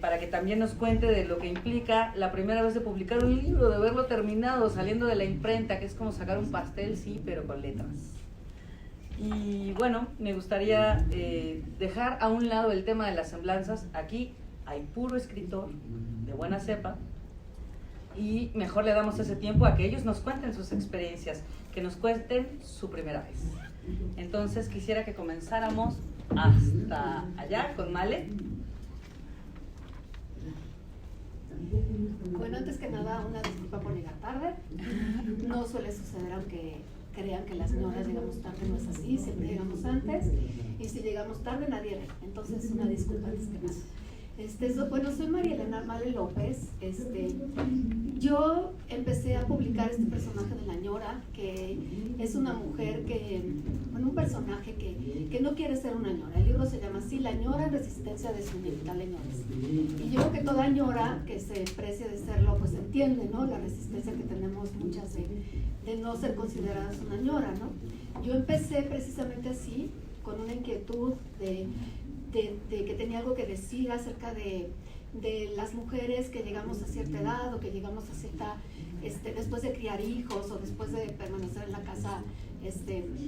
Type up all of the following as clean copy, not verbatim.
para que también nos cuente de lo que implica la primera vez de publicar un libro, de verlo terminado, saliendo de la imprenta, que es como sacar un pastel, sí, pero con letras. Y bueno, me gustaría dejar a un lado el tema de las semblanzas. Aquí hay puro escritor de buena cepa y mejor le damos ese tiempo a que ellos nos cuenten sus experiencias, que nos cuenten su primera vez. Entonces quisiera que comenzáramos hasta allá con Male. Bueno, antes que nada, una disculpa por llegar tarde. No suele suceder, aunque crean que las señoras llegamos tarde, no es así, siempre llegamos antes, y si llegamos tarde nadie ve, entonces una disculpa antes que nada. Bueno, soy María Elena Male López. Yo empecé a publicar este personaje de la ñora, que es una mujer un personaje que no quiere ser una ñora. El libro se llama así, La ñora en resistencia de su inevitable ñores. Y yo creo que toda ñora que se precie de serlo, pues entiende, ¿no?, la resistencia que tenemos muchas de no ser consideradas una ñora, ¿no? Yo empecé precisamente así, con una inquietud de que tenía algo que decir acerca de las mujeres que llegamos a cierta edad o que llegamos a cierta, después de criar hijos o después de permanecer en la casa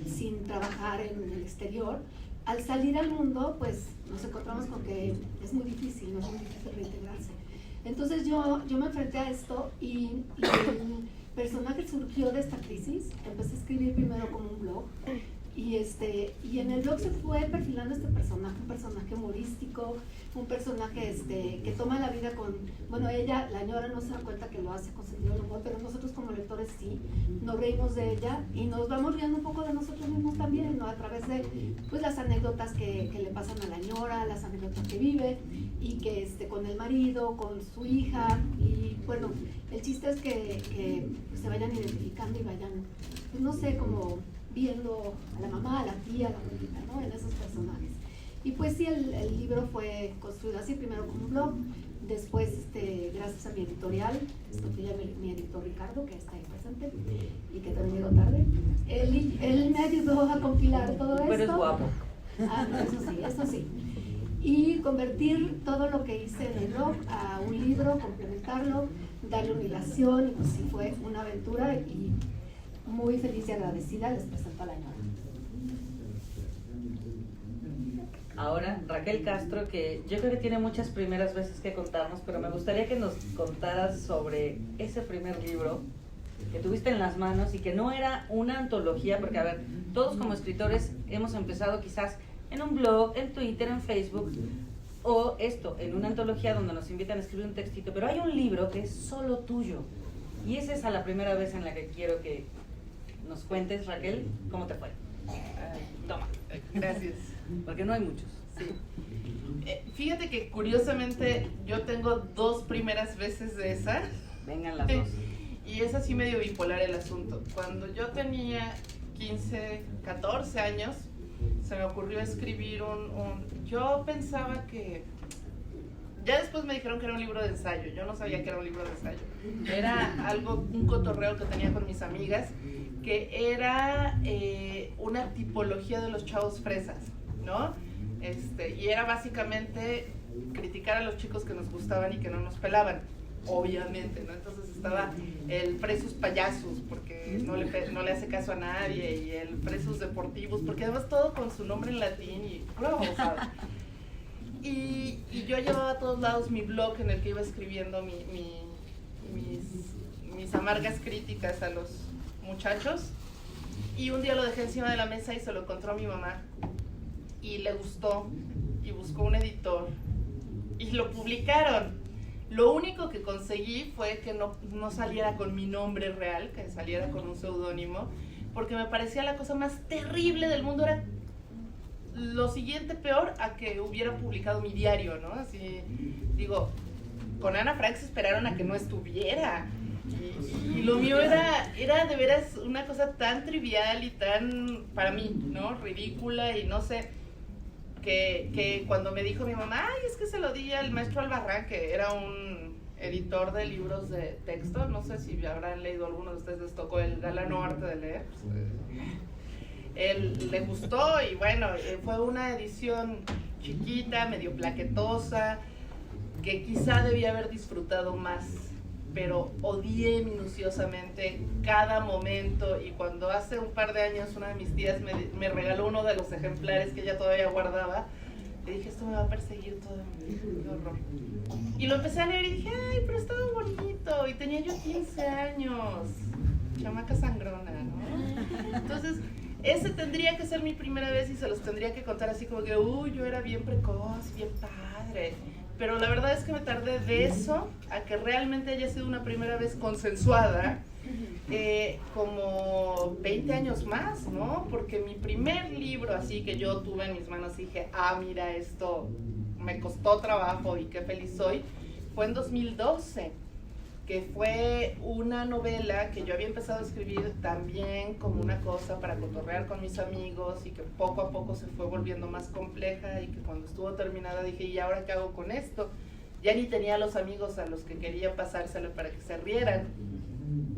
sin trabajar en el exterior. Al salir al mundo, pues nos encontramos con que es muy difícil, ¿no? Es muy difícil reintegrarse. Entonces yo me enfrenté a esto y el personaje surgió de esta crisis. Empecé a escribir primero como un blog. Y en el blog se fue perfilando este personaje, un personaje humorístico, un personaje que toma la vida con, bueno, ella, la ñora, no se da cuenta que lo hace con sentido del humor, pero nosotros como lectores sí, nos reímos de ella y nos vamos riendo un poco de nosotros mismos también, ¿no? A través de, pues, las anécdotas que le pasan a la ñora, las anécdotas que vive y que con el marido, con su hija, y bueno, el chiste es que pues, se vayan identificando y vayan, pues no sé, como viendo a la mamá, a la tía, a la abuelita, ¿no?, en esos personajes. Y pues sí, el libro fue construido así, primero como un blog, después gracias a mi editorial, mi editor Ricardo, que está ahí presente y que también llegó tarde, él me ayudó a compilar todo esto. Pero es guapo. Eso sí. Y convertir todo lo que hice en el blog a un libro, complementarlo, darle una hilación, y pues sí fue una aventura y muy feliz y agradecida les presento a la ñora. Ahora, Raquel Castro, que yo creo que tiene muchas primeras veces que contarnos, pero me gustaría que nos contaras sobre ese primer libro que tuviste en las manos y que no era una antología, porque a ver, todos como escritores hemos empezado quizás en un blog, en Twitter, en Facebook, o en una antología donde nos invitan a escribir un textito, pero hay un libro que es solo tuyo, y esa es la primera vez en la que quiero que nos cuentes, Raquel, ¿cómo te fue? Toma. Gracias. Porque no hay muchos. Sí. Fíjate que curiosamente yo tengo dos primeras veces de esa. Vengan las dos. Y es así medio bipolar el asunto. Cuando yo tenía 15, 14 años, se me ocurrió escribir yo pensaba que... Ya después me dijeron que era un libro de ensayo. Yo no sabía que era un libro de ensayo. Era un cotorreo que tenía con mis amigas, que era una tipología de los chavos fresas, ¿no? Y era básicamente criticar a los chicos que nos gustaban y que no nos pelaban, obviamente, ¿no? Entonces estaba el Fresus Payasus, porque no le hace caso a nadie, y el Fresus Deportivus, porque además todo con su nombre en latín y pura babosada. Y yo llevaba a todos lados mi blog en el que iba escribiendo mis amargas críticas a los muchachos, y un día lo dejé encima de la mesa y se lo encontró a mi mamá y le gustó y buscó un editor y lo publicaron. Lo único que conseguí fue que no saliera con mi nombre real, que saliera con un seudónimo, porque me parecía la cosa más terrible del mundo. Era lo siguiente peor a que hubiera publicado mi diario, ¿no? Así, digo, con Ana Frank se esperaron a que no estuviera. Y lo mío era de veras una cosa tan trivial y tan, para mí, ¿no?, ridícula, y no sé, que cuando me dijo mi mamá, ay, es que se lo di al maestro Albarrán, que era un editor de libros de texto, no sé si habrán leído, algunos de ustedes les tocó el galano arte de leer, él le gustó, y bueno, fue una edición chiquita, medio plaquetosa, que quizá debía haber disfrutado más, pero odié minuciosamente cada momento. Y cuando hace un par de años una de mis tías me regaló uno de los ejemplares que ella todavía guardaba, le dije, esto me va a perseguir toda mi vida, qué horror. Y lo empecé a leer y dije, ay, pero estaba bonito, y tenía yo 15 años, chamaca sangrona, ¿no? Entonces, ese tendría que ser mi primera vez y se los tendría que contar así como que, yo era bien precoz, bien padre. Pero la verdad es que me tardé de eso a que realmente haya sido una primera vez consensuada, como 20 años más, ¿no? Porque mi primer libro así que yo tuve en mis manos y dije, mira, esto me costó trabajo y qué feliz soy, fue en 2012, que fue una novela que yo había empezado a escribir también como una cosa para cotorrear con mis amigos y que poco a poco se fue volviendo más compleja y que cuando estuvo terminada dije, ¿y ahora qué hago con esto? Ya ni tenía los amigos a los que quería pasársela para que se rieran.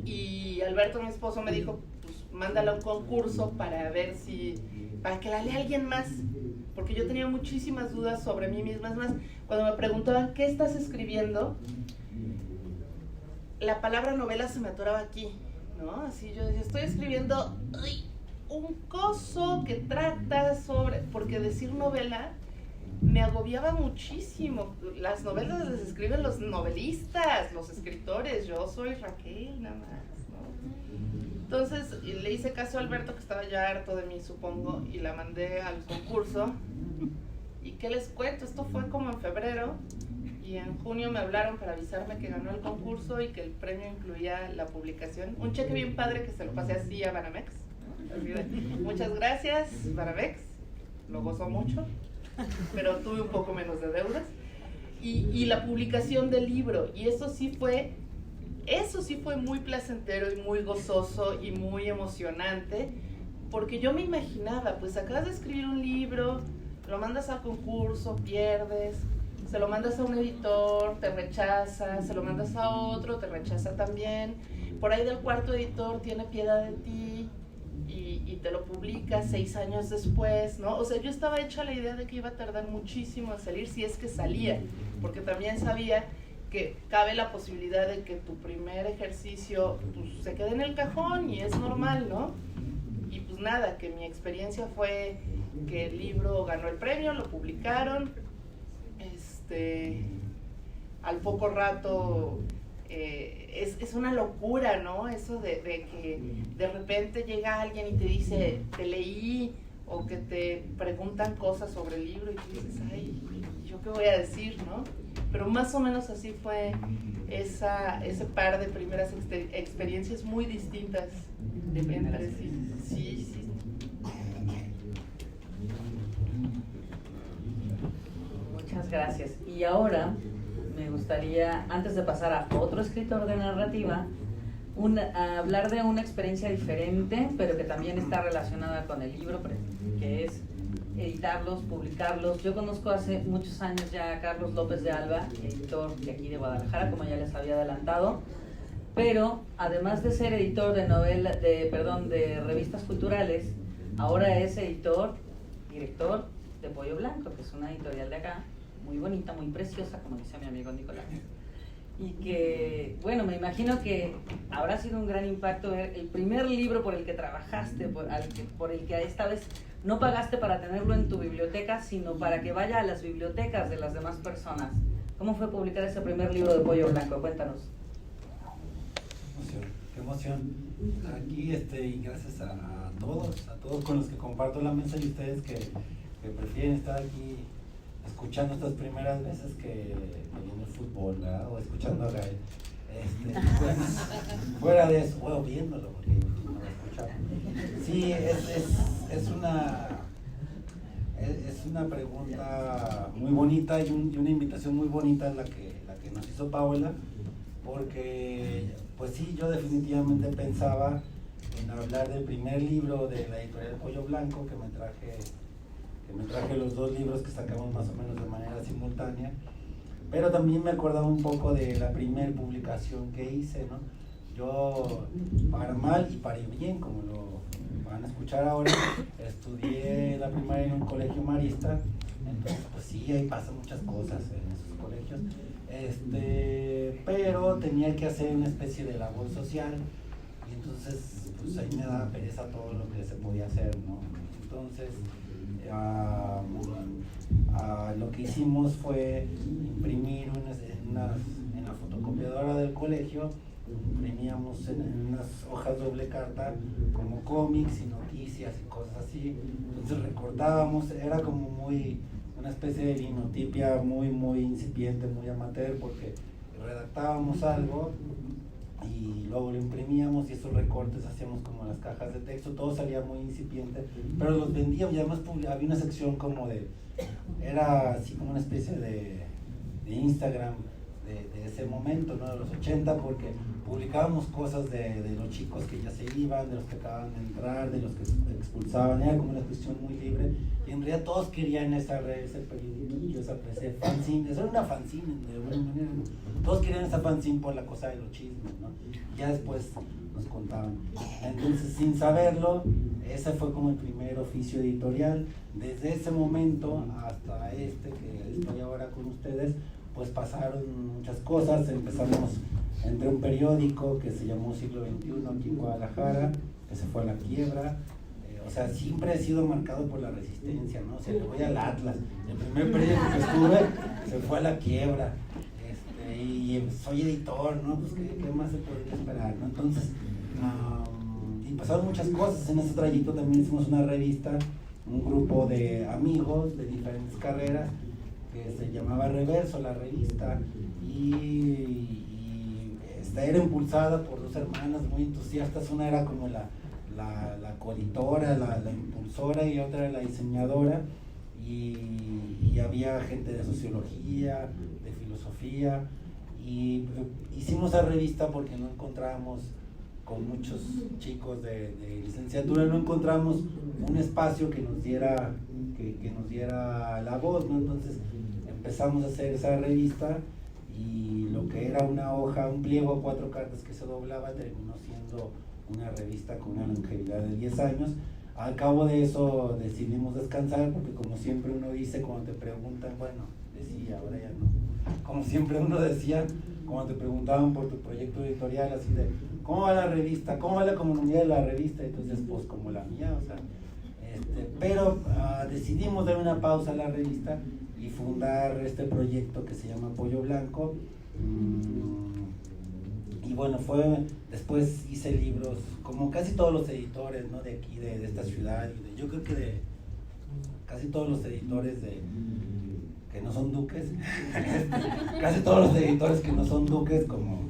Y Alberto, mi esposo, me dijo, pues mándala a un concurso para ver si, para que la lea alguien más, porque yo tenía muchísimas dudas sobre mí misma. Es más, cuando me preguntaban, ¿qué estás escribiendo?, la palabra novela se me atoraba aquí, ¿no? Así yo decía, estoy escribiendo un coso que trata sobre, porque decir novela me agobiaba muchísimo. Las novelas las escriben los novelistas, los escritores, yo soy Raquel nada más, ¿no? Entonces le hice caso a Alberto, que estaba ya harto de mí, supongo, y la mandé al concurso. ¿Y qué les cuento? Esto fue como en febrero, y en junio me hablaron para avisarme que ganó el concurso y que el premio incluía la publicación, un cheque bien padre que se lo pasé así a Banamex. Muchas gracias, Banamex, lo gozó mucho, pero tuve un poco menos de deudas. Y la publicación del libro, y eso sí fue muy placentero y muy gozoso y muy emocionante, porque yo me imaginaba, pues acabas de escribir un libro, lo mandas al concurso, pierdes, se lo mandas a un editor, te rechaza, se lo mandas a otro, te rechaza también, por ahí del cuarto editor tiene piedad de ti y te lo publica 6 años después, ¿no? O sea, yo estaba hecha la idea de que iba a tardar muchísimo en salir, si es que salía, porque también sabía que cabe la posibilidad de que tu primer ejercicio pues, se quede en el cajón y es normal, ¿no? Y pues nada, que mi experiencia fue que el libro ganó el premio, lo publicaron, al poco rato es una locura, ¿no? Eso de que de repente llega alguien y te dice, te leí, o que te preguntan cosas sobre el libro y tú dices, ay, ¿yo qué voy a decir, no? Pero más o menos así fue ese par de primeras experiencias muy distintas entre sí. Sí. Muchas gracias. Y ahora me gustaría, antes de pasar a otro escritor de narrativa, hablar de una experiencia diferente, pero que también está relacionada con el libro, que es editarlos, publicarlos. Yo conozco hace muchos años ya a Carlos López de Alba, editor de aquí de Guadalajara, como ya les había adelantado, pero además de ser editor de revistas culturales, ahora es director de Pollo Blanco, que es una editorial de acá, muy bonita, muy preciosa, como dice mi amigo Nicolás. Y que, bueno, me imagino que habrá sido un gran impacto ver el primer libro por el que trabajaste, por el que esta vez no pagaste para tenerlo en tu biblioteca, sino para que vaya a las bibliotecas de las demás personas. ¿Cómo fue publicar ese primer libro de Pollo Blanco? Cuéntanos. Qué emoción. Aquí, y gracias a todos con los que comparto la mesa y ustedes que prefieren estar aquí escuchando estas primeras veces que viendo el fútbol, ¿verdad? O escuchando a Gael. Fuera de eso, bueno, viéndolo, porque no lo escuchaba. Sí, es una pregunta muy bonita y una invitación muy bonita la que nos hizo Paola, porque pues sí, yo definitivamente pensaba en hablar del primer libro de la editorial Pollo Blanco, que me traje los 2 libros que sacamos más o menos de manera simultánea, pero también me acordaba un poco de la primer publicación que hice, ¿no? Yo, para mal y para bien, como lo van a escuchar ahora, estudié la primaria en un colegio marista, entonces pues sí, ahí pasan muchas cosas en esos colegios, pero tenía que hacer una especie de labor social y entonces pues ahí me daba pereza todo lo que se podía hacer, ¿no? Entonces lo que hicimos fue imprimir en la fotocopiadora del colegio, imprimíamos en unas hojas doble carta como cómics y noticias y cosas así. Entonces recortábamos, era como una especie de linotipia muy incipiente, muy amateur, porque redactábamos algo y luego lo imprimíamos y esos recortes hacíamos como las cajas de texto, todo salía muy incipiente, pero los vendíamos y además había una sección era así como una especie de Instagram de ese momento, ¿no? De los 80, porque publicábamos cosas de los chicos que ya se iban, de los que acababan de entrar, de los que expulsaban, era como una cuestión muy libre, y en realidad todos querían ese periodito, ese fanzine, eso era una fanzine de alguna manera, ¿no? Todos querían esa fanzine por la cosa de los chismes, ¿no? Y ya después nos contaban. Entonces, sin saberlo, ese fue como el primer oficio editorial. Desde ese momento hasta que estoy ahora con ustedes, pues pasaron muchas cosas. Entré un periódico que se llamó Siglo XXI aquí en Guadalajara, que se fue a la quiebra. O sea, siempre he sido marcado por la resistencia, ¿no? O sea, le voy al Atlas. El primer periódico que estuve se fue a la quiebra. Y soy editor, ¿no? Pues ¿qué más se podría esperar, ¿no? Entonces, y pasaron muchas cosas. En ese trayecto también hicimos una revista, un grupo de amigos de diferentes carreras, que se llamaba Reverso, la revista, y era impulsada por dos hermanas muy entusiastas. Una era como la coeditora, la impulsora, y otra era la diseñadora, y había gente de sociología, de filosofía, y hicimos la revista porque no encontrábamos, con muchos chicos de licenciatura, no encontramos un espacio que nos diera la voz, ¿no? Entonces empezamos a hacer esa revista, y lo que era una hoja, un pliego a 4 cartas que se doblaba, terminó siendo una revista con una longevidad de 10 años. Al cabo de eso decidimos descansar, porque como siempre uno dice cuando te preguntan, ahora ya no, como siempre uno decía cuando te preguntaban por tu proyecto editorial, así de ¿cómo va la revista? ¿Cómo va la comunidad de la revista? Entonces, pues como la mía, o sea, pero decidimos dar una pausa a la revista y fundar este proyecto que se llama Pollo Blanco. Y bueno, después hice libros, como casi todos los editores, ¿no? De aquí, de esta ciudad, y yo creo que de casi todos los editores que no son duques, casi todos los editores que no son duques, como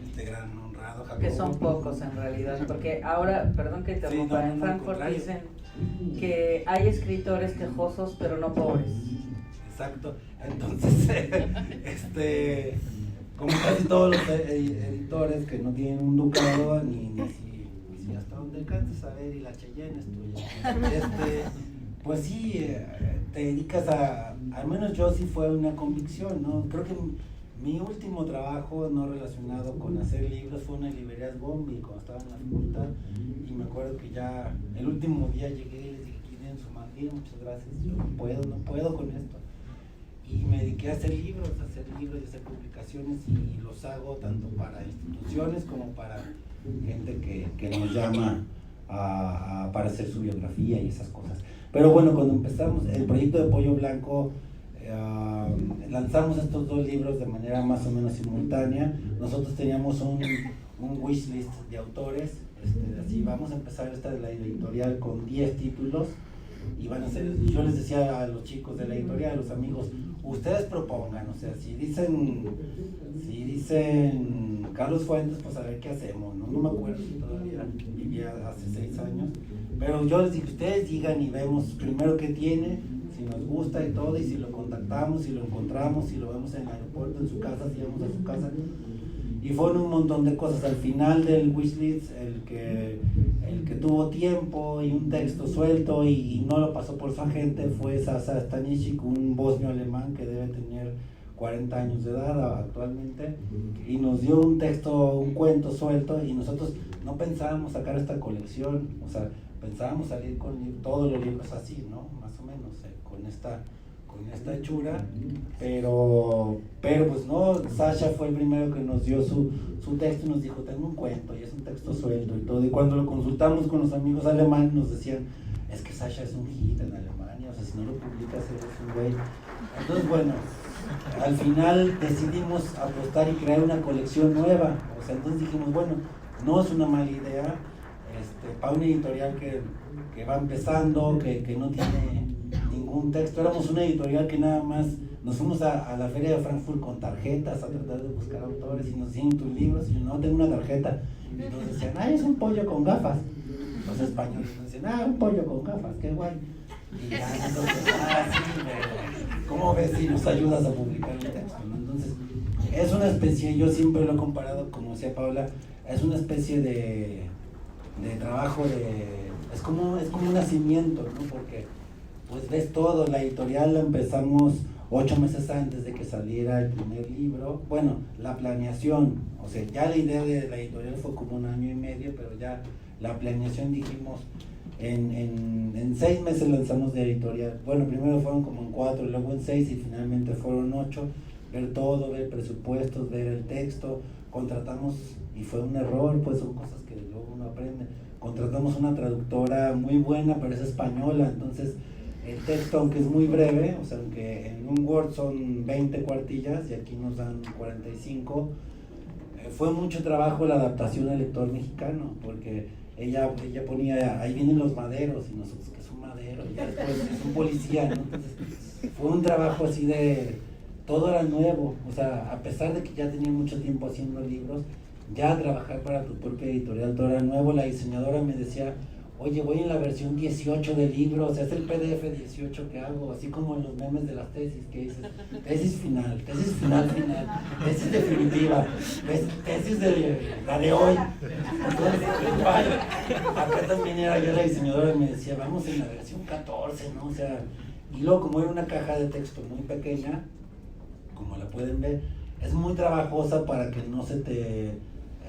este gran honrado Jacobo. Que son pocos en realidad, porque ahora, perdón que interrumpa, en Frankfurt dicen que hay escritores quejosos pero no pobres. Exacto. Entonces, como casi todos los editores que no tienen un ducado, ni si hasta donde alcanzas a ver y la Cheyenne es tuya, pues sí, te dedicas al menos yo sí fue una convicción, ¿no? Creo que mi último trabajo no relacionado con hacer libros fue una librería Bombi cuando estaba en la facultad, y me acuerdo que ya el último día llegué y les dije, ¿quieren su mandil? Muchas gracias, yo no puedo con esto. Y me dediqué a hacer libros y hacer publicaciones, y los hago tanto para instituciones como para gente que nos llama para hacer su biografía y esas cosas. Pero bueno, cuando empezamos el proyecto de Pollo Blanco, lanzamos estos 2 libros de manera más o menos simultánea. Nosotros teníamos un wishlist de autores, así vamos a empezar esta de la editorial con 10 títulos, y van a ser, yo les decía a los chicos de la editorial, a los amigos, ustedes propongan, o sea, si dicen Carlos Fuentes, pues a ver qué hacemos, no me acuerdo si todavía vivía hace 6 años, pero yo les dije, ustedes digan y vemos primero qué tiene, si nos gusta y todo, y si lo contactamos, si lo encontramos, si lo vemos en el aeropuerto, en su casa, si vamos a su casa. Y fueron un montón de cosas. Al final del wishlist, el que tuvo tiempo y un texto suelto y no lo pasó por su agente fue Sasa Stanisic, un bosnio alemán que debe tener 40 años de edad actualmente, y nos dio un texto, un cuento suelto, y nosotros no pensábamos sacar esta colección, o sea, pensábamos salir con todos los libros así, ¿no? Más o menos, esta hechura, pero pues no, Sasha fue el primero que nos dio su texto y nos dijo, tengo un cuento y es un texto suelto y todo, y cuando lo consultamos con los amigos alemanes nos decían, es que Sasha es un hit en Alemania, o sea, si no lo publicas eres un güey. Entonces, bueno, al final decidimos apostar y crear una colección nueva, o sea, entonces dijimos, bueno, no es una mala idea, para una editorial que va empezando, que no tiene ningún texto. Éramos una editorial que nada más nos fuimos a la feria de Frankfurt con tarjetas a tratar de buscar autores y nos decían tus libros y yo no tengo una tarjeta y nos decían, ay, es un pollo con gafas, los españoles nos decían, un pollo con gafas, qué guay, y ya entonces, sí, pero ¿cómo ves si nos ayudas a publicar un texto? ¿No? Entonces es una especie, yo siempre lo he comparado, como decía Paula, es una especie de trabajo es como un nacimiento, ¿no? Porque pues ves todo, la editorial la empezamos 8 meses antes de que saliera el primer libro, bueno, la planeación, o sea, ya la idea de la editorial fue como 1 año y medio, pero ya la planeación dijimos, en 6 meses lanzamos de editorial, bueno, primero fueron como en 4, luego en 6 y finalmente fueron 8, ver todo, ver presupuestos, ver el texto, contratamos, y fue un error, pues son cosas que luego uno aprende, contratamos una traductora muy buena, pero es española, entonces el texto, aunque es muy breve, o sea, aunque en un Word son 20 cuartillas y aquí nos dan 45, fue mucho trabajo la adaptación al lector mexicano, porque ella ponía, ahí vienen los maderos, y nosotros, ¿qué es un madero? Y ya después es un policía, ¿no? Entonces fue un trabajo así de, todo era nuevo, o sea, a pesar de que ya tenía mucho tiempo haciendo libros, ya trabajar para tu propia editorial, todo era nuevo. La diseñadora me decía, oye, voy en la versión 18 del libro, o sea, es el PDF 18 que hago, así como en los memes de las tesis, que dices, tesis final, tesis definitiva, tesis de la de hoy. Entonces, igual, acá también era yo la diseñadora y me decía, vamos en la versión 14, ¿no? O sea, y luego como era una caja de texto muy pequeña, como la pueden ver, es muy trabajosa para que no se te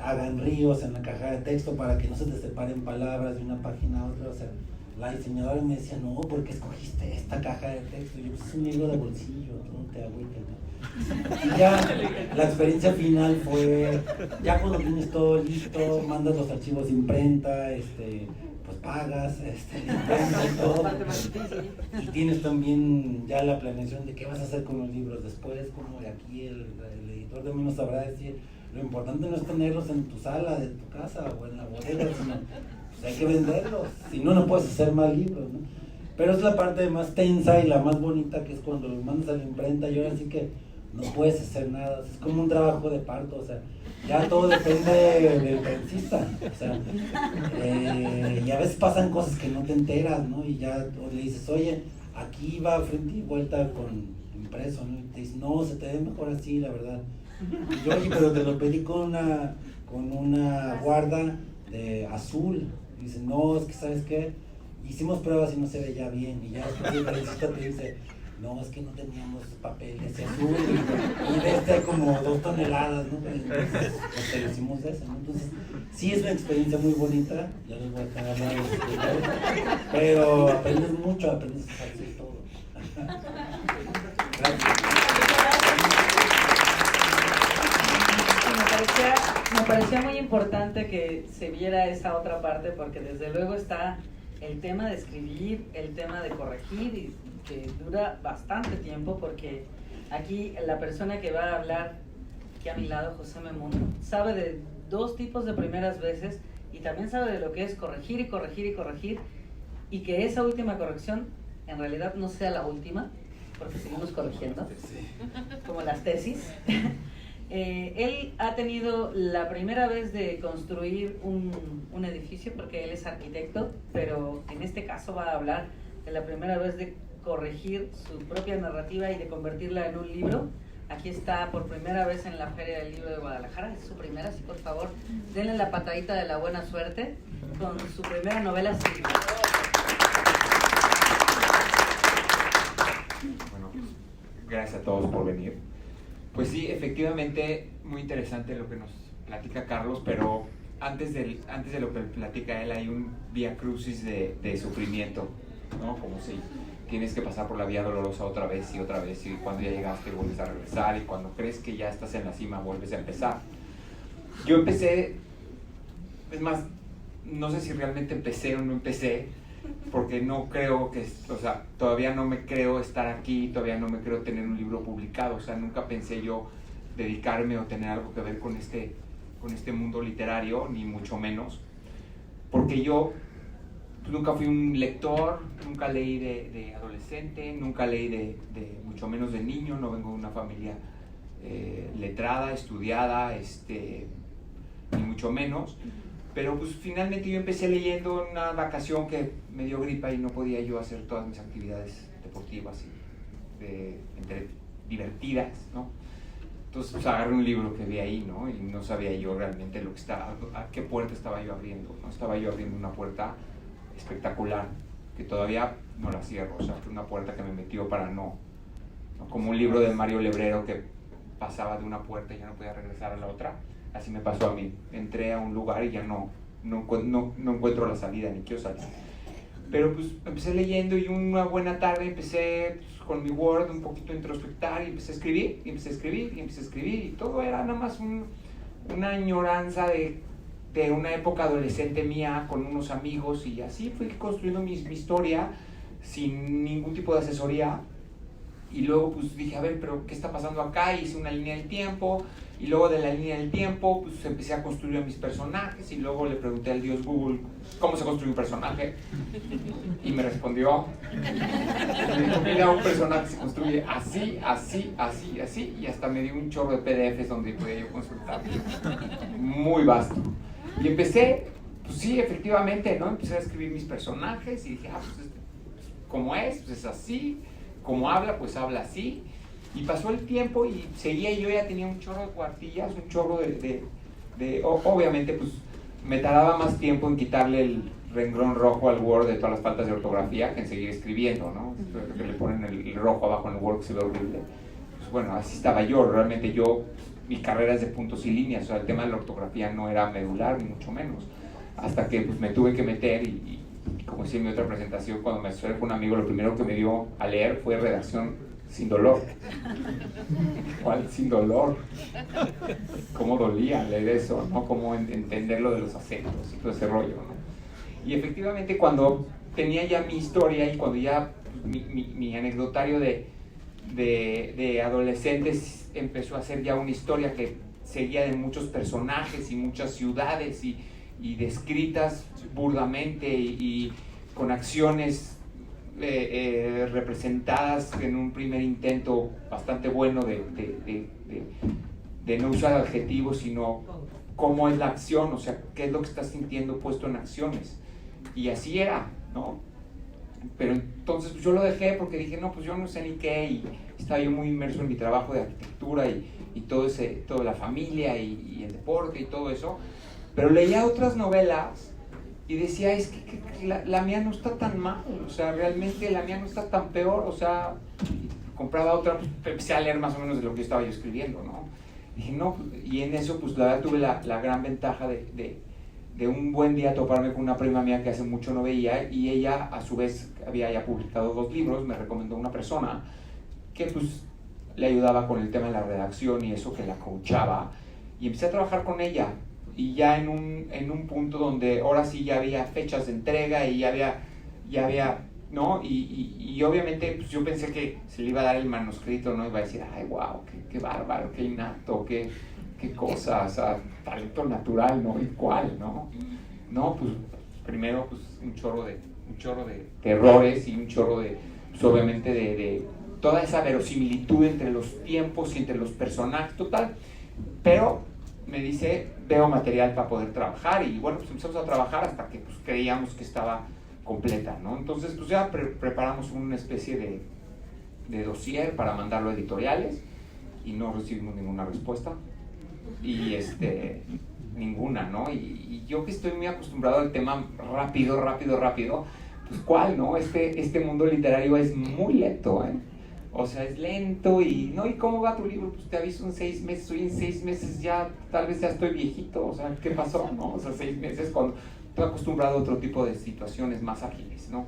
hagan ríos en la caja de texto, para que no se te separen palabras de una página a otra. O sea, la diseñadora me decía, no, ¿por qué escogiste esta caja de texto? Y yo, pues es un libro de bolsillo, tú no te agüites, ¿no? Y ya la experiencia final fue, ya cuando tienes todo listo, mandas los archivos de imprenta, pues pagas, imprenta y todo. Y tienes también ya la planeación de qué vas a hacer con los libros después, como de aquí el editor de menos sabrá decir, lo importante no es tenerlos en tu sala de tu casa o en la bodega, sino pues hay que venderlos, si no, no puedes hacer más libros, ¿no? Pero es la parte más tensa y la más bonita, que es cuando los mandas a la imprenta y ahora sí que no puedes hacer nada, es como un trabajo de parto, o sea, ya todo depende del prensista, o sea, y a veces pasan cosas que no te enteras, ¿no? Y ya le dices, oye, aquí va frente y vuelta con impreso, ¿no? Y te dices, no, se te ve mejor así, la verdad. Y yo, oye, pero te lo pedí con una guarda de azul. Y dice, no, es que ¿sabes qué? Hicimos pruebas y no se veía bien. Y ya después el prensista te dice, no, es que no teníamos papel ese azul. Y de este hay como 2 toneladas, ¿no? Entonces, pues te decimos eso, ¿no? Entonces, sí es una experiencia muy bonita. Ya les voy a estar hablando de eso. Pero aprendes mucho, aprendes a hacer todo. Gracias. Me parecía muy importante que se viera esa otra parte, porque desde luego está el tema de escribir, el tema de corregir, y que dura bastante tiempo, porque aquí la persona que va a hablar aquí a mi lado, José Memundo, sabe de 2 tipos de primeras veces y también sabe de lo que es corregir y corregir y corregir, y que esa última corrección en realidad no sea la última, porque seguimos corrigiendo, como las tesis. Él ha tenido la primera vez de construir un edificio, porque él es arquitecto, pero en este caso va a hablar de la primera vez de corregir su propia narrativa y de convertirla en un libro. Aquí está por primera vez en la Feria del Libro de Guadalajara, es su primera, así por favor, denle la patadita de la buena suerte con su primera novela. Bueno, gracias a todos por venir. Pues sí, efectivamente, muy interesante lo que nos platica Carlos, pero antes de lo que platica él hay un vía crucis de sufrimiento, ¿no? Como si tienes que pasar por la vía dolorosa otra vez, y cuando ya llegaste vuelves a regresar, y cuando crees que ya estás en la cima vuelves a empezar. Yo empecé, es más, no sé si realmente empecé o no empecé, porque no creo que, o sea, todavía no me creo estar aquí, todavía no me creo tener un libro publicado, o sea, nunca pensé yo dedicarme o tener algo que ver con este mundo literario, ni mucho menos, porque yo nunca fui un lector, nunca leí de adolescente, nunca leí de mucho menos de niño, no vengo de una familia letrada, estudiada, ni mucho menos, pero pues finalmente yo empecé leyendo en una vacación que me dio gripa y no podía yo hacer todas mis actividades deportivas y divertidas, ¿no? Entonces pues agarré un libro que vi ahí, ¿no? Y no sabía yo realmente lo que estaba, a qué puerta estaba yo abriendo, ¿no? Estaba yo abriendo una puerta espectacular, que todavía no la cierro, o sea, fue una puerta que me metió para no, como un libro de Mario Lebrero que pasaba de una puerta y ya no podía regresar a la otra, así me pasó a mí, entré a un lugar y ya no encuentro la salida, ni quiero salir. Pero pues empecé leyendo y una buena tarde empecé pues, con mi Word un poquito a introspectar y empecé a escribir, y todo era nada más una añoranza de una época adolescente mía con unos amigos, y así fui construyendo mi historia sin ningún tipo de asesoría. Y luego pues dije, a ver, pero ¿qué está pasando acá? Y hice una línea del tiempo, y luego de la línea del tiempo pues empecé a construir a mis personajes, y luego le pregunté al dios Google cómo se construye un personaje, y me respondió, me dijo, mira, un personaje se construye así, y hasta me dio un chorro de PDFs donde podía yo consultar, muy vasto. Y empecé, pues sí, efectivamente, ¿no? Empecé a escribir mis personajes y dije, pues como es, pues es así, como habla, pues habla así. Y pasó el tiempo y seguía, y yo ya tenía un chorro de cuartillas, un chorro obviamente, pues me tardaba más tiempo en quitarle el renglón rojo al Word de todas las faltas de ortografía que en seguir escribiendo, ¿no? Que le ponen el rojo abajo en el Word, que se ve horrible. Pues bueno, así estaba yo, realmente yo... Mi carrera es de puntos y líneas, o sea, el tema de la ortografía no era medular, ni mucho menos. Hasta que pues, me tuve que meter y como decía en mi otra presentación, cuando me asesoré con un amigo, lo primero que me dio a leer fue redacción sin dolor. ¿Cuál sin dolor? ¿Cómo dolía leer eso, no? Cómo entender lo de los acentos y todo ese rollo, ¿no? Y efectivamente cuando tenía ya mi historia y cuando ya mi anecdotario de adolescentes empezó a ser ya una historia que seguía de muchos personajes y muchas ciudades y descritas burdamente y con acciones representadas en un primer intento bastante bueno de no usar adjetivos, sino cómo es la acción, o sea, qué es lo que estás sintiendo puesto en acciones. Y así era, ¿no? Pero entonces pues, yo lo dejé porque dije, no, pues yo no sé ni qué, y estaba yo muy inmerso en mi trabajo de arquitectura y toda la familia y el deporte y todo eso, pero leía otras novelas y decía, es que la mía no está tan mal, o sea, realmente la mía no está tan peor, o sea, compraba otra, empecé a leer más o menos de lo que estaba yo escribiendo, ¿no? Dije, no, y en eso pues la verdad tuve la gran ventaja de un buen día toparme con una prima mía que hace mucho no veía, y ella a su vez había ya publicado 2 libros, me recomendó una persona que pues le ayudaba con el tema de la redacción y eso, que la coachaba, y empecé a trabajar con ella, y ya en un punto donde ahora sí ya había fechas de entrega y ya había ¿no? Y obviamente pues yo pensé que se le iba a dar el manuscrito, ¿no? Iba a decir, ay, wow, qué bárbaro, qué innato, qué cosa, o sea, talento natural, ¿no? ¿Y cuál, no? No, pues primero pues un chorro de errores y un chorro de, pues obviamente de toda esa verosimilitud entre los tiempos y entre los personajes, total. Pero me dice, veo material para poder trabajar, y bueno, pues empezamos a trabajar hasta que pues creíamos que estaba completa, ¿no? Entonces pues ya preparamos una especie de dossier para mandarlo a editoriales y no recibimos ninguna respuesta. Y ninguna, ¿no? Y yo que estoy muy acostumbrado al tema rápido, pues ¿cuál, no? Este mundo literario es muy lento, ¿eh? O sea, es lento y, ¿no? ¿Y cómo va tu libro? Pues te aviso en 6 meses, hoy en 6 meses ya, tal vez ya estoy viejito, o sea, ¿qué pasó, no? O sea, 6 meses cuando estoy acostumbrado a otro tipo de situaciones más ágiles, ¿no?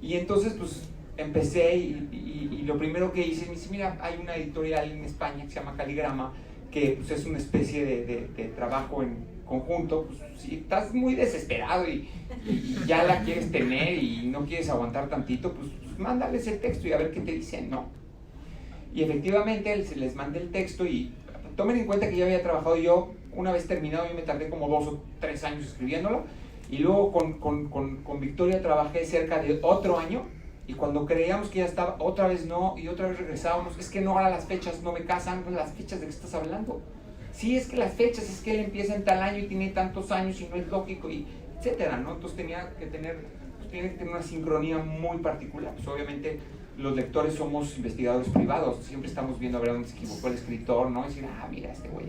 Y entonces, pues, empecé y lo primero que hice, me dice, mira, hay una editorial en España que se llama Caligrama, que pues, es una especie de trabajo en conjunto. Pues, si estás muy desesperado y ya la quieres tener y no quieres aguantar tantito, pues mándales el texto y a ver qué te dicen, ¿no? Y efectivamente se les mandé el texto y tomen en cuenta que ya había trabajado yo, una vez terminado, yo me tardé como 2 o 3 años escribiéndolo, y luego con Victoria trabajé cerca de otro año, y cuando creíamos que ya estaba, otra vez no, y otra vez regresábamos, es que no, ahora las fechas no me casan. Pues las fechas, ¿de qué estás hablando? Sí, es que las fechas, es que él empieza en tal año y tiene tantos años y no es lógico, y etcétera, ¿no? Entonces tiene que tener una sincronía muy particular. Pues obviamente los lectores somos investigadores privados, siempre estamos viendo a ver dónde se equivocó el escritor, ¿no? Y decir, mira, este güey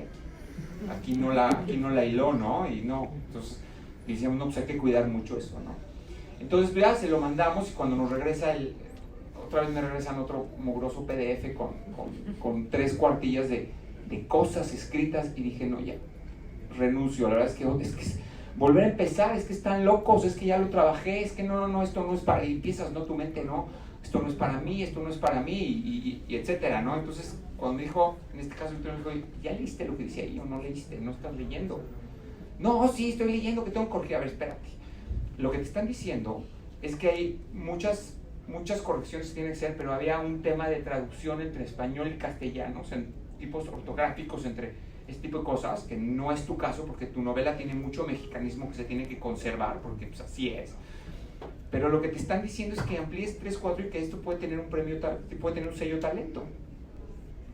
aquí no la hiló, ¿no? Y no, entonces decíamos, no, pues hay que cuidar mucho eso, ¿no? Entonces ya se lo mandamos y cuando nos regresa otra vez me regresan otro mugroso PDF con 3 cuartillas de cosas escritas, y dije, no, ya, renuncio. La verdad es que volver a empezar, es que están locos, es que ya lo trabajé, es que no, esto no es para, y empiezas, no, tu mente, no, esto no es para mí, esto no es para mí, y etcétera, ¿no? Entonces, cuando dijo, en este caso, me dijo, ¿ya leíste lo que decía ahí o no leíste? ¿No estás leyendo? No, sí, estoy leyendo, que tengo que corregir. A ver, espérate. Lo que te están diciendo es que hay muchas correcciones que tienen que ser, pero había un tema de traducción entre español y castellano, o sea, en tipos ortográficos, entre este tipo de cosas, que no es tu caso, porque tu novela tiene mucho mexicanismo que se tiene que conservar, porque pues así es. Pero lo que te están diciendo es que amplíes 3, 4 y que esto puede tener un premio, puede tener un sello talento.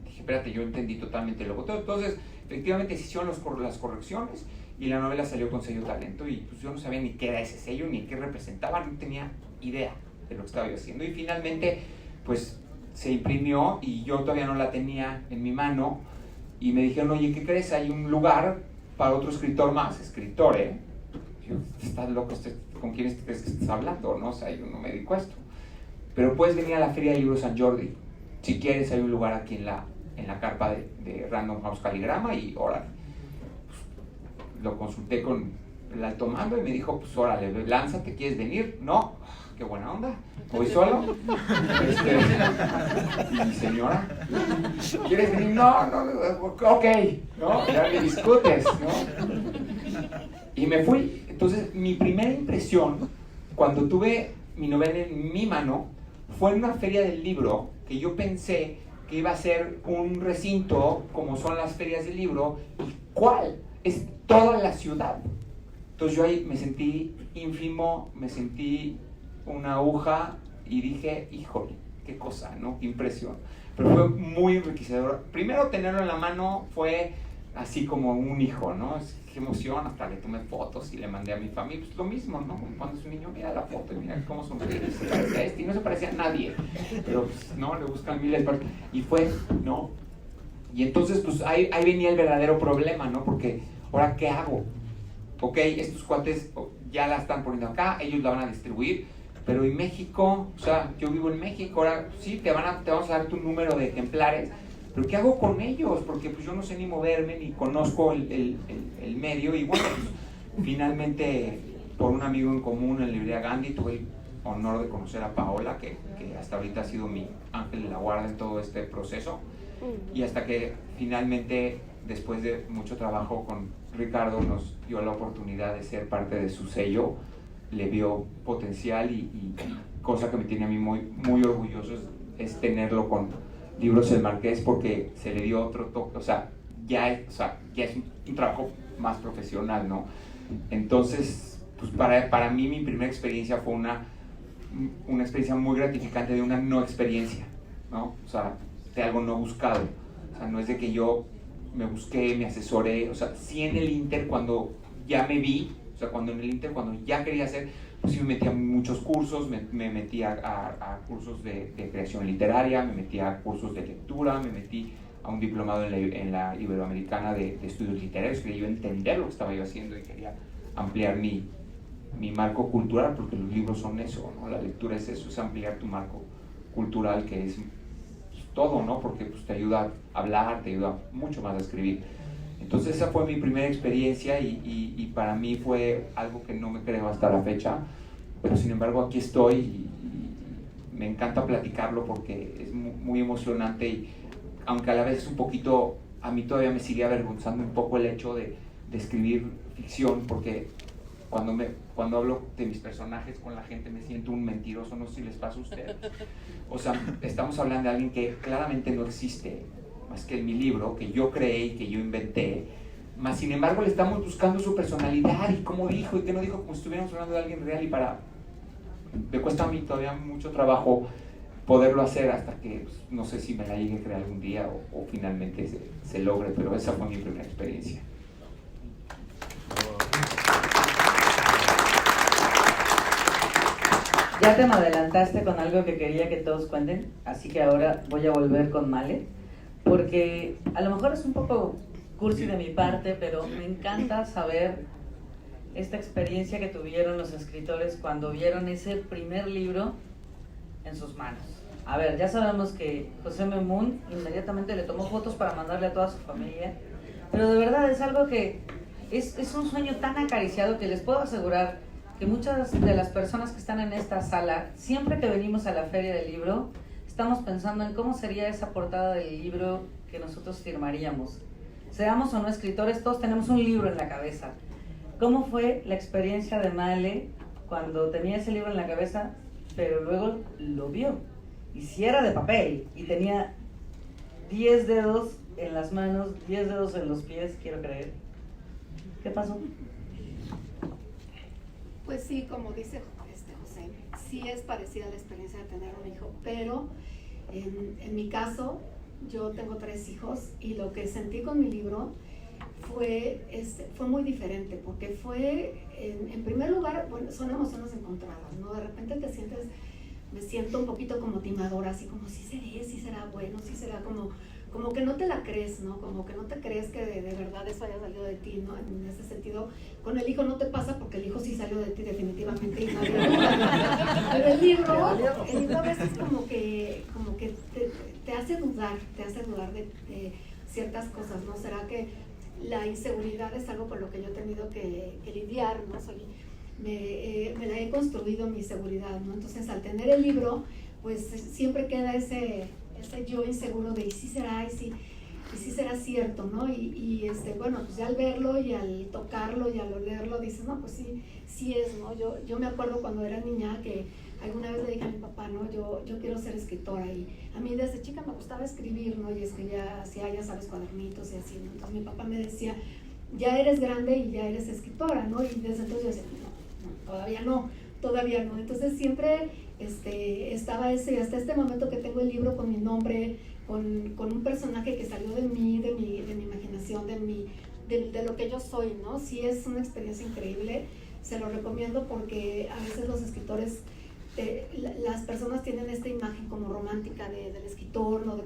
Dije, espérate, yo entendí totalmente lo otro. Entonces, efectivamente se hicieron las correcciones y la novela salió con sello talento, y pues yo no sabía ni qué era ese sello, ni qué representaba, no tenía idea de lo que estaba yo haciendo. Y finalmente, pues se imprimió y yo todavía no la tenía en mi mano, y me dijeron, oye, ¿qué crees? Hay un lugar para otro escritor más, escritor, ¿eh? Yo, estás loco, ¿con quién crees que estás hablando? ¿No? O sea, yo no me dedico a esto. Pero puedes venir a la Feria de Libros San Jordi. Si quieres, hay un lugar aquí en la carpa de Random House Caligrama, y órale. Pues, lo consulté con el alto mando y me dijo, pues órale, lánzate, ¿quieres venir? No, qué buena onda, voy solo. Y señora, ¿quieres venir? No, ok, ¿no? Ya le discutes, ¿no? Y me fui. Entonces, mi primera impresión, cuando tuve mi novela en mi mano, fue en una feria del libro, que yo pensé que iba a ser un recinto como son las ferias del libro. ¿Y cuál? Es toda la ciudad. Entonces yo ahí me sentí ínfimo, me sentí una aguja, y dije, híjole, qué cosa, ¿no? Qué impresión. Pero fue muy enriquecedor. Primero tenerlo en la mano fue así como un hijo, ¿no? Qué emoción, hasta le tomé fotos y le mandé a mi familia. Pues lo mismo, ¿no? Cuando es un niño, mira la foto y mira cómo sonríe, se parece a este, y no se parecía a nadie. Pero pues, no, le buscan miles de partes. Y fue, ¿no? Y entonces, pues ahí venía el verdadero problema, ¿no? Porque, ¿ahora qué hago? Ok, estos cuates ya la están poniendo acá, ellos la van a distribuir, pero en México, o sea, yo vivo en México, ahora sí, te vamos a dar tu número de ejemplares, pero ¿qué hago con ellos? Porque pues yo no sé ni moverme, ni conozco el medio, y bueno, pues, finalmente, por un amigo en común en la librería Gandhi, tuve el honor de conocer a Paola, que hasta ahorita ha sido mi ángel de la guarda en todo este proceso, y hasta que finalmente, después de mucho trabajo con Ricardo, nos dio la oportunidad de ser parte de su sello, le vio potencial, y cosa que me tiene a mí muy, muy orgulloso es tenerlo con Libros El Marqués, porque se le dio otro toque, o sea, ya es un trabajo más profesional, ¿no? Entonces, pues para mí mi primera experiencia fue una experiencia muy gratificante de una no experiencia, ¿no? O sea, de algo no buscado. O sea, no es de que yo me busqué, me asesoré, o sea, sí en el Inter cuando ya me vi, o sea, cuando ya quería hacer, pues sí me metí a muchos cursos, me metí a cursos de creación literaria, me metí a cursos de lectura, me metí a un diplomado en la Iberoamericana de estudios literarios, quería yo entender lo que estaba yo haciendo y quería ampliar mi marco cultural, porque los libros son eso, ¿no? La lectura es eso, es ampliar tu marco cultural, que es todo, ¿no? Porque pues, te ayuda a hablar, te ayuda mucho más a escribir. Entonces esa fue mi primera experiencia, y para mí fue algo que no me creo hasta la fecha, pero sin embargo aquí estoy, y me encanta platicarlo porque es muy emocionante y aunque a la vez es un poquito, a mí todavía me sigue avergonzando un poco el hecho de escribir ficción, porque cuando hablo de mis personajes con la gente me siento un mentiroso, no sé si les pasa a ustedes. O sea, estamos hablando de alguien que claramente no existe, más que en mi libro, que yo creé y que yo inventé, más sin embargo le estamos buscando su personalidad y cómo dijo y qué no dijo, como si estuviéramos hablando de alguien real, y me cuesta a mí todavía mucho trabajo poderlo hacer hasta que, pues, no sé si me la llegue a crear algún día o finalmente se logre, pero esa fue mi primera experiencia. Ya te me adelantaste con algo que quería que todos cuenten, así que ahora voy a volver con Male, porque a lo mejor es un poco cursi de mi parte, pero me encanta saber esta experiencia que tuvieron los escritores cuando vieron ese primer libro en sus manos. A ver, ya sabemos que José Memun inmediatamente le tomó fotos para mandarle a toda su familia, pero de verdad es algo que es un sueño tan acariciado que les puedo asegurar que muchas de las personas que están en esta sala, siempre que venimos a la Feria del Libro, estamos pensando en cómo sería esa portada del libro que nosotros firmaríamos. Seamos o no escritores, todos tenemos un libro en la cabeza. ¿Cómo fue la experiencia de Male cuando tenía ese libro en la cabeza, pero luego lo vio? Y si era de papel y tenía 10 dedos en las manos, 10 dedos en los pies, quiero creer. ¿Qué pasó? Pues sí, como dice José, sí es parecida a la experiencia de tener un hijo, pero en mi caso, yo tengo 3 hijos y lo que sentí con mi libro fue muy diferente, porque fue, en primer lugar, bueno, son emociones encontradas, ¿no? De repente me siento un poquito como timadora, así como, sí será bueno, sí será como que no te la crees, ¿no? Como que no te crees que de verdad eso haya salido de ti, ¿no? En ese sentido, con el hijo no te pasa porque el hijo sí salió de ti definitivamente y no había duda. Pero el libro a veces como que te hace dudar de ciertas cosas, ¿no? ¿Será que la inseguridad es algo con lo que yo he tenido que lidiar, ¿no? Me la he construido mi seguridad, ¿no? Entonces al tener el libro, pues siempre queda ese yo inseguro de y sí será cierto, ¿no? Bueno, pues ya al verlo y al tocarlo y al olerlo dices, no, pues sí es, ¿no? Yo me acuerdo cuando era niña que alguna vez le dije a mi papá, ¿no? Yo quiero ser escritora, y a mí desde chica me gustaba escribir, ¿no? Y escribía, hacía, ya sabes, cuadernitos y así, ¿no? Entonces mi papá me decía, ya eres grande y ya eres escritora, ¿no? Y desde entonces yo decía, no, todavía no. Entonces siempre estaba ese, hasta este momento que tengo el libro con mi nombre, con un personaje que salió de mí, de mi imaginación, de lo que yo soy, ¿no? Sí es una experiencia increíble, se lo recomiendo porque a veces los escritores, las personas tienen esta imagen como romántica del escritor, ¿no?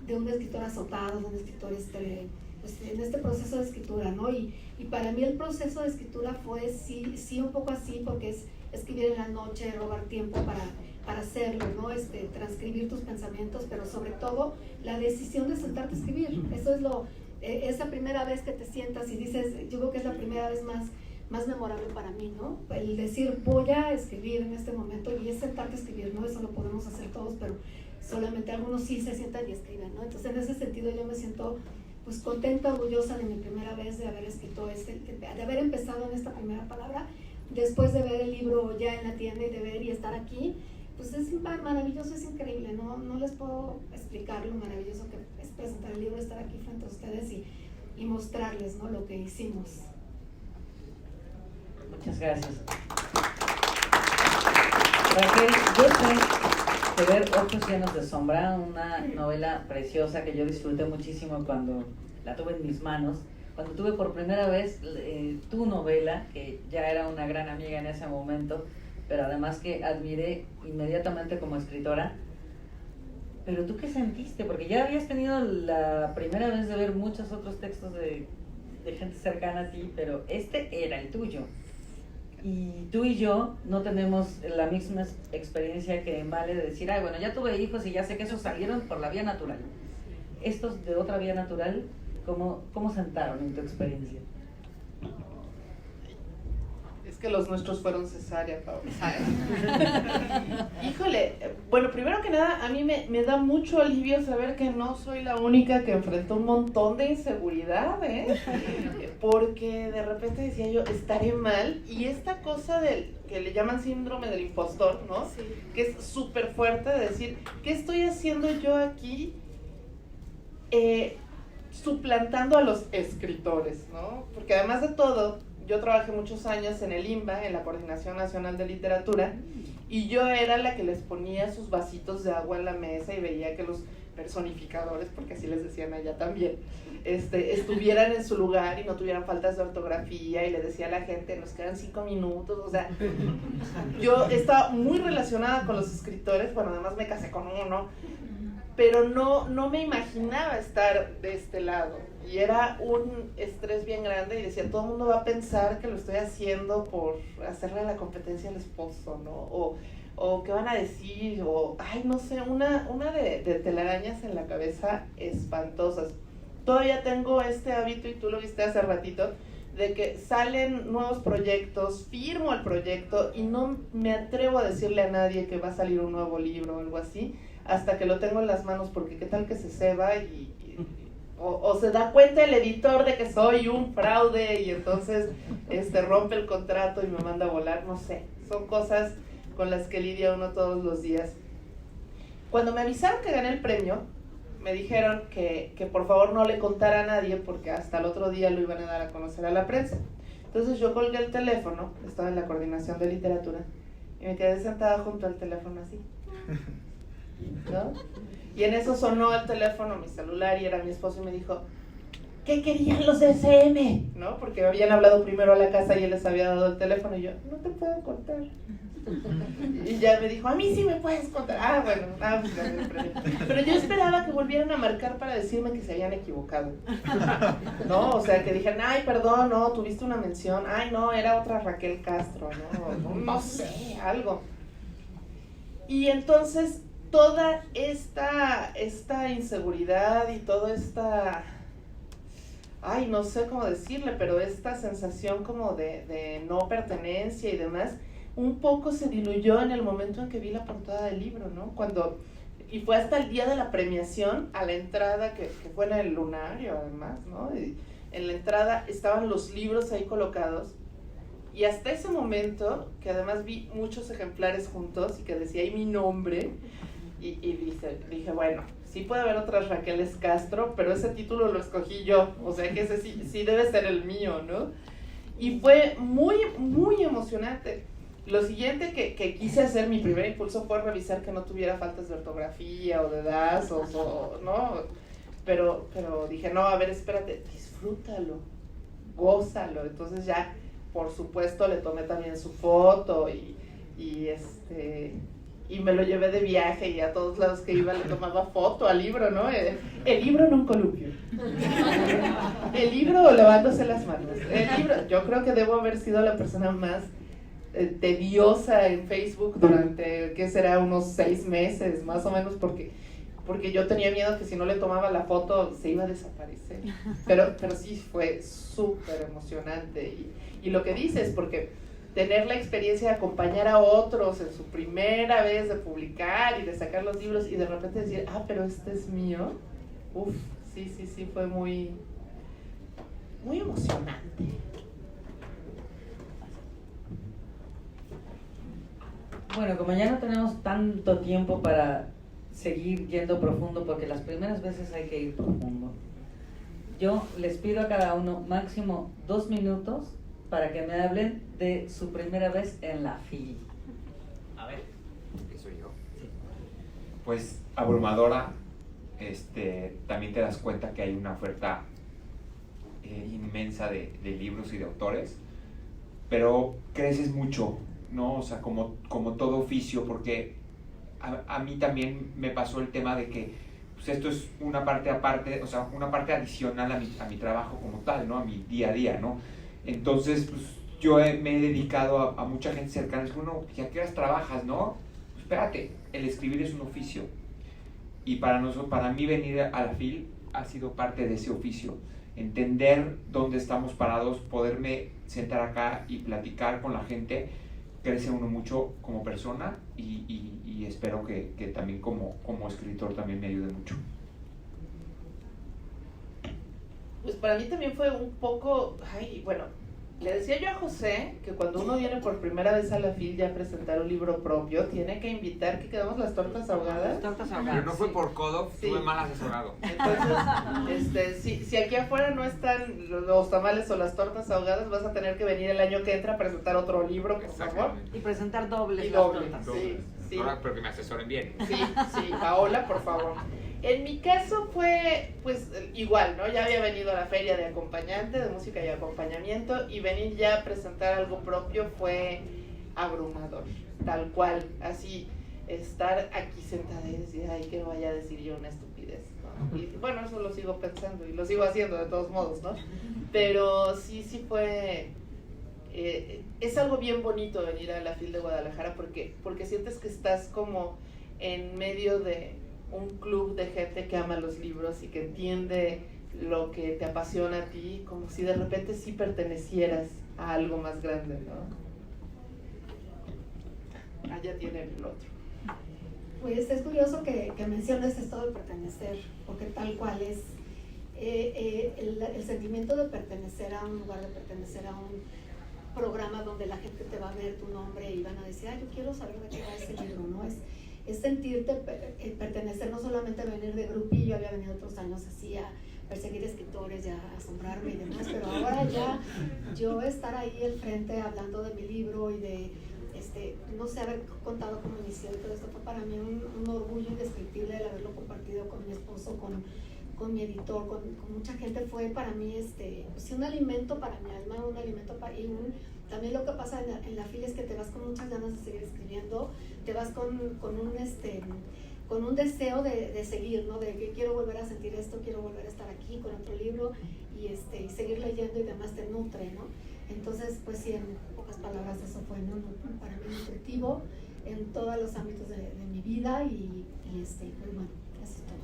De un escritor azotado, de un escritor pues, en este proceso de escritura, ¿no? Y para mí el proceso de escritura fue sí un poco así, porque es escribir en la noche, robar tiempo para hacerlo, ¿no? Transcribir tus pensamientos, pero sobre todo la decisión de sentarte a escribir. Eso es esa primera vez que te sientas y dices, yo creo que es la primera vez más memorable para mí, ¿no? El decir, voy a escribir en este momento, y es sentarte a escribir, ¿no? Eso lo podemos hacer todos, pero solamente algunos sí se sientan y escriben, ¿no? Entonces en ese sentido yo me siento pues contenta, orgullosa de mi primera vez de haber escrito de haber empezado en esta primera palabra, después de ver el libro ya en la tienda y de ver y estar aquí, pues es maravilloso, es increíble, no les puedo explicar lo maravilloso que es presentar el libro, estar aquí frente a ustedes y mostrarles, ¿no? Lo que hicimos. Muchas gracias. Raquel, yo sé que ver Ojos llenos de sombra, una novela preciosa que yo disfruté muchísimo cuando la tuve en mis manos, cuando tuve por primera vez tu novela, que ya era una gran amiga en ese momento, pero además que admiré inmediatamente como escritora. Pero ¿tú qué sentiste? Porque ya habías tenido la primera vez de ver muchos otros textos de gente cercana a ti, pero este era el tuyo. Y tú y yo no tenemos la misma experiencia que Male de decir, ay, bueno, ya tuve hijos y ya sé que esos salieron por la vía natural. Estos de otra vía natural, ¿cómo sentaron en tu experiencia? que los nuestros fueron cesárea, Pablo. Híjole, bueno, primero que nada, a mí me da mucho alivio saber que no soy la única que enfrentó un montón de inseguridad, porque de repente decía yo, estaré mal, y esta cosa del que le llaman síndrome del impostor, ¿no? Sí. Que es súper fuerte de decir, ¿qué estoy haciendo yo aquí suplantando a los escritores, ¿no? Porque además de todo, yo trabajé muchos años en el INBA, en la Coordinación Nacional de Literatura, y yo era la que les ponía sus vasitos de agua en la mesa y veía que los personificadores, porque así les decían allá también, estuvieran en su lugar y no tuvieran faltas de ortografía, y le decía a la gente, nos quedan 5 minutos, o sea, yo estaba muy relacionada con los escritores, bueno, además me casé con uno, pero no me imaginaba estar de este lado, y era un estrés bien grande, y decía, todo el mundo va a pensar que lo estoy haciendo por hacerle la competencia al esposo, ¿no? O qué van a decir, o, ay, no sé, una de telarañas en la cabeza espantosas. Todavía tengo este hábito, y tú lo viste hace ratito, de que salen nuevos proyectos, firmo el proyecto, y no me atrevo a decirle a nadie que va a salir un nuevo libro o algo así, hasta que lo tengo en las manos, porque qué tal que se ceba o se da cuenta el editor de que soy un fraude, y entonces rompe el contrato y me manda a volar, no sé, son cosas con las que lidia uno todos los días. Cuando me avisaron que gané el premio, me dijeron que por favor no le contara a nadie, porque hasta el otro día lo iban a dar a conocer a la prensa. Entonces yo colgué el teléfono, estaba en la Coordinación de Literatura, y me quedé sentada junto al teléfono así, ¿no? Y en eso sonó el teléfono, mi celular, y era mi esposo, y me dijo, ¿qué querían los de SM? ¿No? Porque habían hablado primero a la casa y él les había dado el teléfono, y yo, no te puedo contar. Y ya me dijo, a mí sí me puedes contar. Ah, bueno, pues gané el premio. Pero yo esperaba que volvieran a marcar para decirme que se habían equivocado, ¿no? O sea, que dijeran, ay, perdón, no, tuviste una mención, ay, no, era otra Raquel Castro, no sé, algo. Y entonces toda esta inseguridad y toda esta, ay, no sé cómo decirle, pero esta sensación como de no pertenencia y demás, un poco se diluyó en el momento en que vi la portada del libro, ¿no? Y fue hasta el día de la premiación, a la entrada, que fue en el Lunario además, ¿no? Y en la entrada estaban los libros ahí colocados, y hasta ese momento, que además vi muchos ejemplares juntos y que decía ahí mi nombre, y dije, bueno, sí puede haber otras Raqueles Castro, pero ese título lo escogí yo, o sea que ese sí debe ser el mío, ¿no? Y fue muy, muy emocionante. Lo siguiente que quise hacer, mi primer impulso fue revisar que no tuviera faltas de ortografía o de dazos, ¿no? Pero dije, no, a ver, espérate, disfrútalo, gózalo. Entonces ya, por supuesto, le tomé también su foto y me lo llevé de viaje, y a todos lados que iba le tomaba foto al libro, ¿no? El libro en un columpio. El libro lavándose las manos. El libro, yo creo que debo haber sido la persona más tediosa en Facebook durante, ¿qué será? Unos 6 meses, más o menos, porque yo tenía miedo que si no le tomaba la foto se iba a desaparecer. Pero sí fue súper emocionante. Y lo que dices, porque tener la experiencia de acompañar a otros en su primera vez de publicar y de sacar los libros, y de repente decir, ah, pero este es mío, sí, fue muy, muy emocionante. Bueno, como ya no tenemos tanto tiempo para seguir yendo profundo, porque las primeras veces hay que ir profundo, yo les pido a cada uno máximo 2 minutos para que me hablen de su primera vez en la FIL. A ver, ¿qué soy yo? Pues abrumadora. También te das cuenta que hay una oferta inmensa de libros y de autores, pero creces mucho, ¿no? O sea, como todo oficio, porque a mí también me pasó el tema de que pues esto es una parte aparte, o sea, una parte adicional a mi trabajo como tal, ¿no? A mi día a día, ¿no? Entonces, pues yo me he dedicado a mucha gente cercana. Es bueno, ¿y a qué horas trabajas, no? Pues, espérate, el escribir es un oficio. Y para mí venir a la FIL ha sido parte de ese oficio. entender dónde estamos parados, poderme sentar acá y platicar con la gente, crece uno mucho como persona y espero que también como escritor también me ayude mucho. Pues para mí también fue un poco, bueno, le decía yo a José que cuando uno viene por primera vez a la FIL ya a presentar un libro propio, tiene que invitar que quedamos las tortas ahogadas. Tortas Pero ahogadas. no fue por codo, Sí. estuve mal asesorado. Entonces, si aquí afuera no están los tamales o las tortas ahogadas, vas a tener que venir el año que entra a presentar otro libro, por favor. Exactamente. Y presentar dobles Y las doble. tortas. Sí, sí. Ahora, pero que me asesoren bien. Sí, Paola, por favor. En mi caso fue, pues, igual, ¿no? Ya había venido a la feria de acompañante, de música y acompañamiento, y venir ya a presentar algo propio fue abrumador, tal cual, así, estar aquí sentada y decir, ay, que no vaya a decir yo una estupidez, ¿no? Y bueno, eso lo sigo pensando y lo sigo haciendo de todos modos, ¿no? Pero sí fue... es algo bien bonito venir a la FIL de Guadalajara porque sientes que estás como en medio de un club de gente que ama los libros y que entiende lo que te apasiona a ti, como si de repente sí pertenecieras a algo más grande, ¿no? Allá tiene el otro. Pues es curioso que menciones esto de pertenecer, porque tal cual es el sentimiento de pertenecer a un lugar, de pertenecer a un programa donde la gente te va a ver tu nombre y van a decir, yo quiero saber de qué va ese libro, ¿no? Es sentirte pertenecer, no solamente venir de grupillo, había venido otros años así a perseguir escritores y a asombrarme y demás, pero ahora ya yo estar ahí al frente hablando de mi libro y de, no sé, haber contado cómo inició y todo esto fue para mí un orgullo indescriptible el haberlo compartido con mi esposo, con mi editor, con mucha gente. Fue para mí pues, un alimento para mi alma, un alimento para... También lo que pasa en la FIL es que te vas con muchas ganas de seguir escribiendo, te vas con un deseo de seguir, ¿no? De que quiero volver a sentir esto, quiero volver a estar aquí con otro libro y seguir leyendo y demás te nutre, ¿no? Entonces, pues sí, en pocas palabras eso fue, ¿no? Para mí nutritivo en todos los ámbitos de mi vida y pues bueno, eso es todo.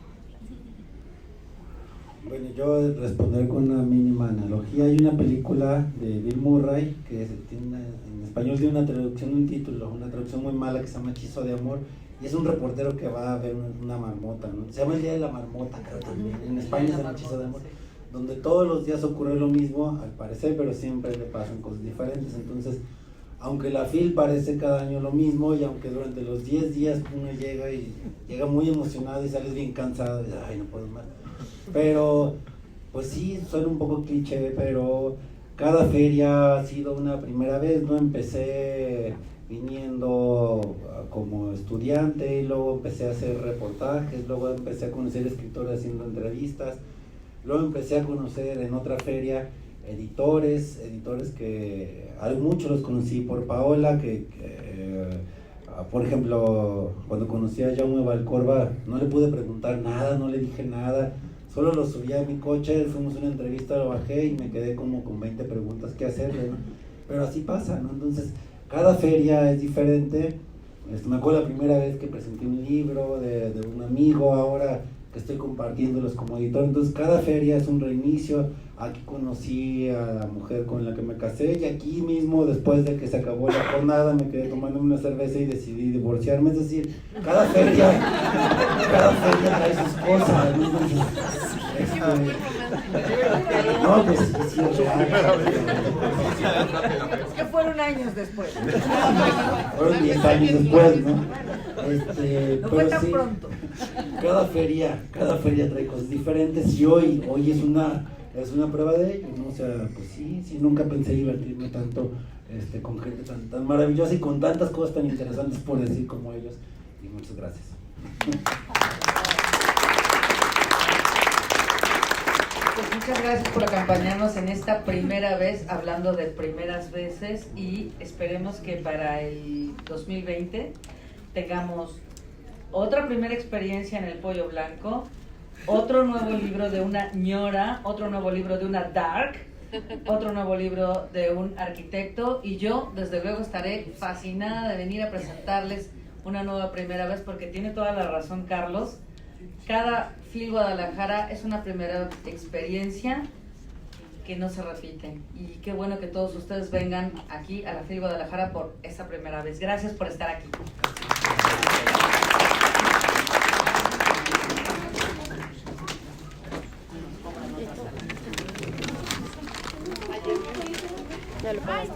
Bueno, yo responder con una mínima analogía. Hay una película de Bill Murray que en español tiene una traducción, una traducción muy mala que se llama Hechizo de Amor, y es un reportero que va a ver una marmota, ¿no? Se llama El Día de la Marmota, creo también. En España se llama Hechizo de Amor, donde todos los días ocurre lo mismo, al parecer, pero siempre le pasan cosas diferentes. Entonces, aunque la FIL parece cada año lo mismo, y aunque durante los 10 días uno llega muy emocionado y sales bien cansado, y ay, no puedo más. Pero, pues sí, suena un poco cliché, pero cada feria ha sido una primera vez, ¿no? Empecé viniendo como estudiante y luego empecé a hacer reportajes, luego empecé a conocer escritores haciendo entrevistas, luego empecé a conocer en otra feria editores que muchos los conocí por Paola, por ejemplo, cuando conocí a Jaume Valcorba, no le pude preguntar nada, no le dije nada, solo lo subí a mi coche, fuimos a una entrevista, lo bajé y me quedé como con 20 preguntas que hacerle, ¿no? Pero así pasa, ¿no? Entonces, cada feria es diferente. Me acuerdo la primera vez que presenté un libro de un amigo, ahora que estoy compartiéndolos como editor. Entonces, cada feria es un reinicio. Aquí conocí a la mujer con la que me casé y aquí mismo, después de que se acabó la jornada, me quedé tomando una cerveza y decidí divorciarme. Es decir, cada feria trae sus cosas, ¿no? Entonces, no, pues sí, es real. Es que fueron años después. Fueron 10 años después, ¿no? No fue pero tan sí, pronto. Cada feria trae cosas diferentes y hoy es una prueba de ello, ¿no? O sea, pues sí, nunca pensé divertirme tanto con gente tan maravillosa y con tantas cosas tan interesantes por decir como ellos. Y muchas gracias. Pues muchas gracias por acompañarnos en esta primera vez, hablando de primeras veces, y esperemos que para el 2020 tengamos otra primera experiencia en El Pollo Blanco, otro nuevo libro de una ñora, otro nuevo libro de una dark, otro nuevo libro de un arquitecto, y yo desde luego estaré fascinada de venir a presentarles una nueva primera vez, porque tiene toda la razón Carlos. Cada FIL Guadalajara es una primera experiencia que no se repiten. Y qué bueno que todos ustedes vengan aquí a la FIL Guadalajara por esa primera vez. Gracias por estar aquí. Ya lo pagaste.